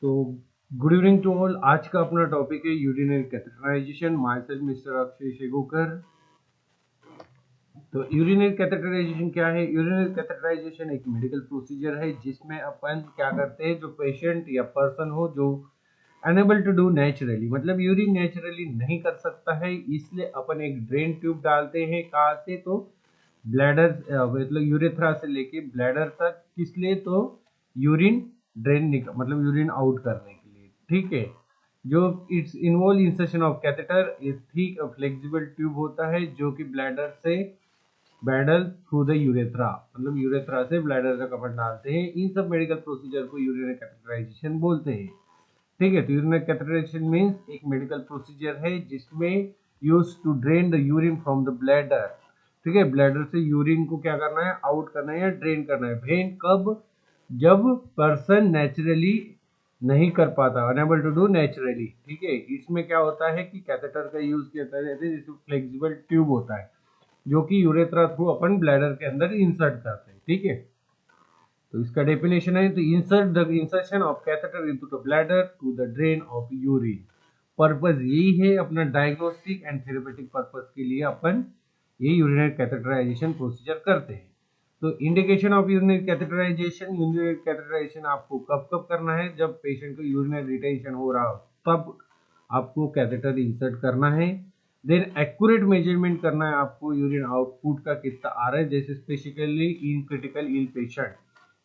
तो good evening to all. आज का अपना टॉपिक है urinary catheterisation. Myself mister Akshay Shegokar. तो यूरिनरी कैथेटराइजेशन क्या है? यूरिनरी कैथेटराइजेशन एक मेडिकल प्रोसीजर है जिसमें अपन क्या करते हैं, जो पेशेंट या पर्सन हो जो अनेबल टू डू नेचुरली, मतलब यूरिन नेचुरली नहीं कर सकता है, इसलिए अपन एक ड्रेन ट्यूब डालते हैं। कहाँ से? तो ब्लैडर, मतलब यूरेथ्रा से लेके ब्लैडर तक। किस लिए? तो यूरिन ड्रेन मतलब यूरिन आउट करने के लिए, ठीक है। जो it's involve insertion of catheter is thick flexible tube होता है जो कि ब्लैडर से ब्लैडर थ्रू द यूरेथ्रा, मतलब यूरेथ्रा से ब्लैडर तक अपन डालते हैं। इन सब मेडिकल प्रोसीजर को यूरिनरी कैथेटराइजेशन बोलते हैं, ठीक है। तो यूरिनरी कैथेटराइजेशन मींस एक मेडिकल प्रोसीजर है जिसमें use to drain the urine from the bladder, ठीक है। ब्लैडर से यूरिन को क्या करना है? आउट करना है या ड्रेन करना है। ड्रेन कब? जब पर्सन नेचुरली नहीं कर पाता, अनेबल टू डू नेचुरली, ठीक है। इसमें क्या होता है कि कैथेटर का यूज किया जाता है, जिसमें फ्लेक्सिबल ट्यूब होता है जो कि यूरेथ्रा थ्रू अपन ब्लैडर के अंदर इंसर्ट करते हैं, ठीक है। तो इसका डेफिनेशन है, तो insert the insertion of catheter into the bladder to the drain of urine. Purpose यही है अपना, डायग्नोस्टिक एंड थेरेपेटिक पर्पस के लिए अपन ये यूरिनरी कैथेटराइजेशन प्रोसीजर करते हैं। तो indication of urinary catheterization, urinary catheterization आपको कब कब करना है? जब पेशेंट को यूरिनरी रिटेंशन हो रहा हो तब आपको कैथेटर इंसर्ट करना है। देन एक्यूरेट मेजरमेंट करना है आपको, यूरिन आउटपुट का कितना आ रहा है, जैसे specifically in critical ill patient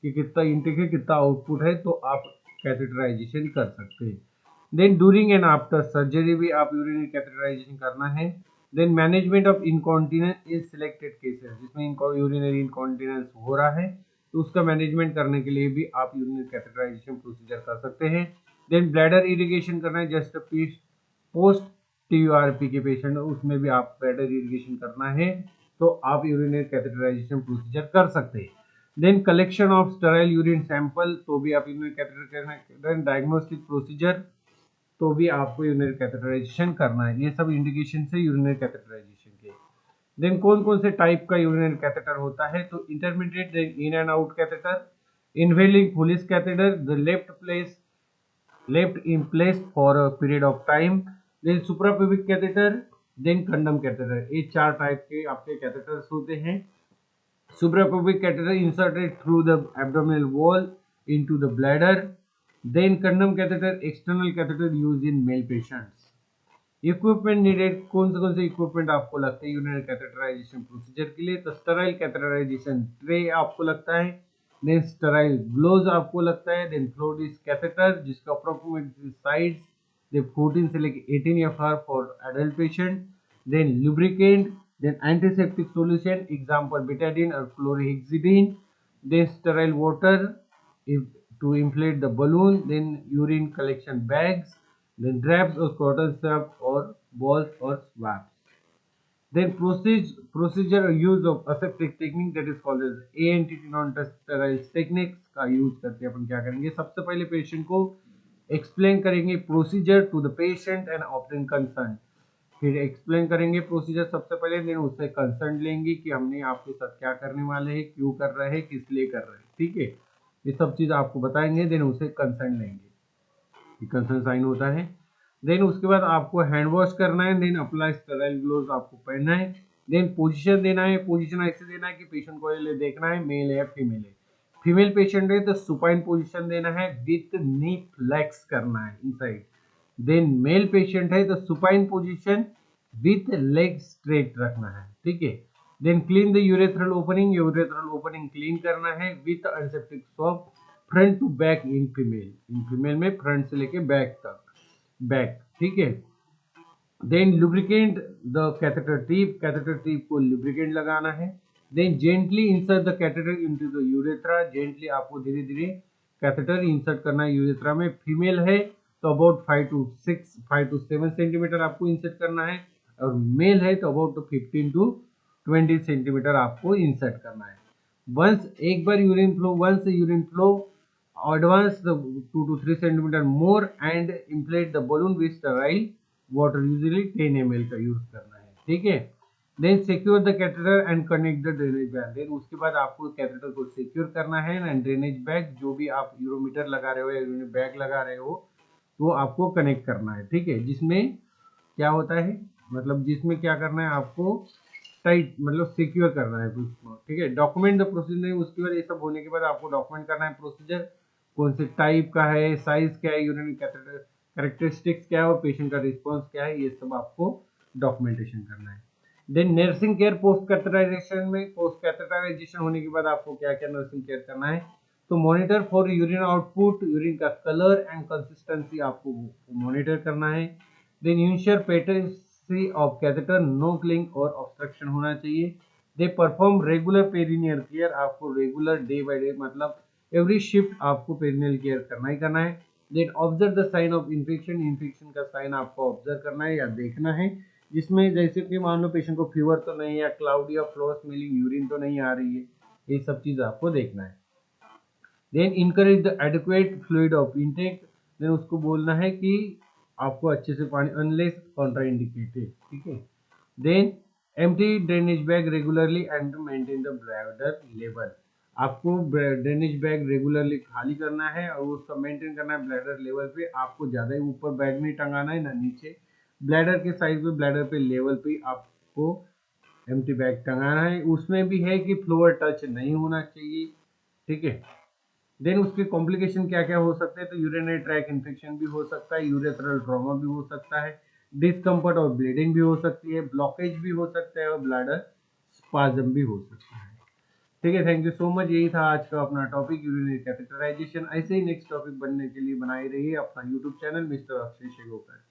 कि कितना इनटेक है, कितना आउटपुट है, तो आप कैथेटराइजेशन कर सकते हैं। Then during and after surgery भी आप यूरिनरी कैथेटराइजेशन करना है। Then management of incontinence in selected cases, जिसमें यूरिनरी इनकॉन्टिनेंस हो रहा है तो उसका मैनेजमेंट करने के लिए भी आप यूरिनरी कैथेटराइजेशन प्रोसीजर कर सकते हैं। देन ब्लैडर इरिगेशन करना है, जस्ट पोस्ट टीयूआरपी के पेशेंट, उसमें भी आप ब्लैडर इरिगेशन करना है तो आप यूरिनरी कैथेटराइजेशन प्रोसीजर कर सकते हैं। Then collection of sterile urine sample, तो भी आप urinary catheterization. Then diagnostic procedure, तो भी आपको यूरिनरी कैथेटराइजेशन करना है। ये सब इंडिकेशन से यूरिनरी कैथेटराइजेशन के। देन कौन कौन से टाइप का यूरिनरी कैथेटर होता है? तो intermediate, then in and out catheter, indwelling Foley catheter, the left in place for a period of time, then suprapubic catheter, then condom catheter। ये चार टाइप के आपके कैथेटर्स होते हैं। Suprapubic catheter inserted through the abdominal wall into the bladder, then condom catheter, external catheter used in male patients। Equipment needed, कौन से equipment आपको लगते हैं यूरिनरी कैथेटराइजेशन प्रोसीजर के लिए? तो स्टेराइल कैथेटराइजेशन ट्रे आपको लगता है, देन स्टेराइल ग्लोव्स आपको लगता है, देन फ्लोडिस कैथेटर जिसका अप्रोक्सीमेट साइज 14 से लेके 18 FR for adult patient, then lubricant, then antiseptic solution, example Betadine और chlorhexidine, then sterile water to inflate the balloon, then urine collection bags, then drapes or cotton swabs or balls or swabs। Then procedure or use of aseptic technique, that is called as ANT, non-touch sterile techniques का use करके अपन क्या करेंगे? सबसे पहले patient को explain करेंगे procedure to the patient and obtain concern. फिर explain करेंगे प्रोसीजर सबसे पहले, देन उससे कंसर्न लेंगे कि हमने आपके साथ क्या करने वाले हैं, क्यों कर रहे हैं, किस लिए कर रहे हैं, ठीक है। ये सब चीज आपको बताएंगे, देन उसे कंसर्न लेंगे, कंसर्न साइन होता है। देन उसके बाद आपको हैंड वॉश करना है, देन अप्लाई स्टेराइल ग्लोव्स आपको पहनना है। देन पोजीशन देना है, पोजीशन ऐसे देना है कि पेशेंट को देखना है मेल है या फीमेल है। फीमेल पेशेंट है तो सुपाइन पोजीशन देना है, विथ नी फ्लेक्स करना है इनसाइड। देन मेल पेशेंट है तो supine position with leg straight रखना है, ठीक है। Then clean the urethral opening, urethral opening clean करना है with antiseptic swab front to back in female, in female में फ्रंट से लेके बैक तक, बैक, ठीक है। Then lubricant the catheter tip को लुब्रिकेंट लगाना है। Then gently insert the catheter into the urethra, gently आपको धीरे धीरे कैथेटर इंसर्ट करना है यूरेथ्रा में। फीमेल है तो अबाउट 5 to 7 सेंटीमीटर आपको इंसर्ट करना है, और मेल है तो अबाउट 15 to 20 सेंटीमीटर आपको इंसर्ट करना है। वंस एक बार urine flow advance the 2 to 3 centimeter more and inflate the balloon with sterile water, usually 10 ml का यूज करना है, ठीक है। Then secure the catheter and connect the drainage bag. देन उसके बाद आपको कैथेटर को सिक्योर करना है एंड ड्रेनेज बैग जो भी आप यूरोमीटर लगा रहे हो या यूरोमीटर बैग लगा रहे हो वो आपको कनेक्ट करना है, ठीक है। जिसमें क्या होता है, मतलब जिसमें क्या करना है आपको टाइट मतलब सिक्योर करना है उसको, ठीक है। डॉक्यूमेंट द प्रोसीजर, उसके बाद ये सब होने के बाद आपको डॉक्यूमेंट करना है प्रोसीजर, कौन से टाइप का है, साइज क्या है, यूरिनरी कैरेक्टरिस्टिक्स क्या है और पेशेंट का रिस्पॉन्स क्या है, ये सब आपको डॉक्यूमेंटेशन करना है। Then nursing care post catheterization में, पोस्ट कैथेटराइजेशन होने के बाद आपको क्या क्या नर्सिंग केयर करना है, तो monitor for urine output, urine का कलर एंड कंसिस्टेंसी आपको मॉनिटर करना है। Then ensure patency of catheter, no cling और ऑब्स्ट्रक्शन होना चाहिए। They perform regular perineal care, आपको रेगुलर डे बाय डे मतलब एवरी शिफ्ट आपको पेरिनियल केयर करना ही करना है। Then observe the sign of infection, infection का साइन आपको ऑब्जर्व करना है या देखना है, जिसमें जैसे कि मान लो पेशेंट को फीवर तो नहीं है या क्लाउडी या फ्लो स्मेलिंग यूरिन तो नहीं आ रही है, ये सब चीज आपको देखना है। Then encourage the adequate fluid of intake, then उसको बोलना है कि आपको अच्छे से पानी अनलेस कॉन्ट्राइंडिकेटेड, ठीक है। Then empty drainage bag regularly and to maintain the bladder level, आपको ड्रेनेज बैग रेगुलरली खाली करना है और उसका मेंटेन करना है ब्लैडर लेवल पे। आपको ज्यादा ही ऊपर बैग नहीं टंगाना है ना नीचे, ब्लैडर के साइज पे ब्लैडर पे लेवल पे आपको एम्प्टी बैग टंगाना है। उसमें भी है कि फ्लोर टच नहीं होना चाहिए, ठीक है। देन उसके कॉम्प्लिकेशन क्या क्या हो सकते हैं, तो यूरिनरी ट्रैक इन्फेक्शन भी हो सकता है, यूरेथ्रल ट्रॉमा भी हो सकता है, डिस्कम्फर्ट और ब्लीडिंग भी हो सकती है, ब्लॉकेज भी हो सकता है और ब्लैडर स्पाज्म भी हो सकता है, ठीक है। थैंक यू सो मच, यही था आज का अपना टॉपिक यूरिनरी कैथेटराइजेशन। ऐसे ही नेक्स्ट टॉपिक बनने के लिए बनाए रहिए अपना यूट्यूब चैनल मिस्टर अक्षय शेगोकर।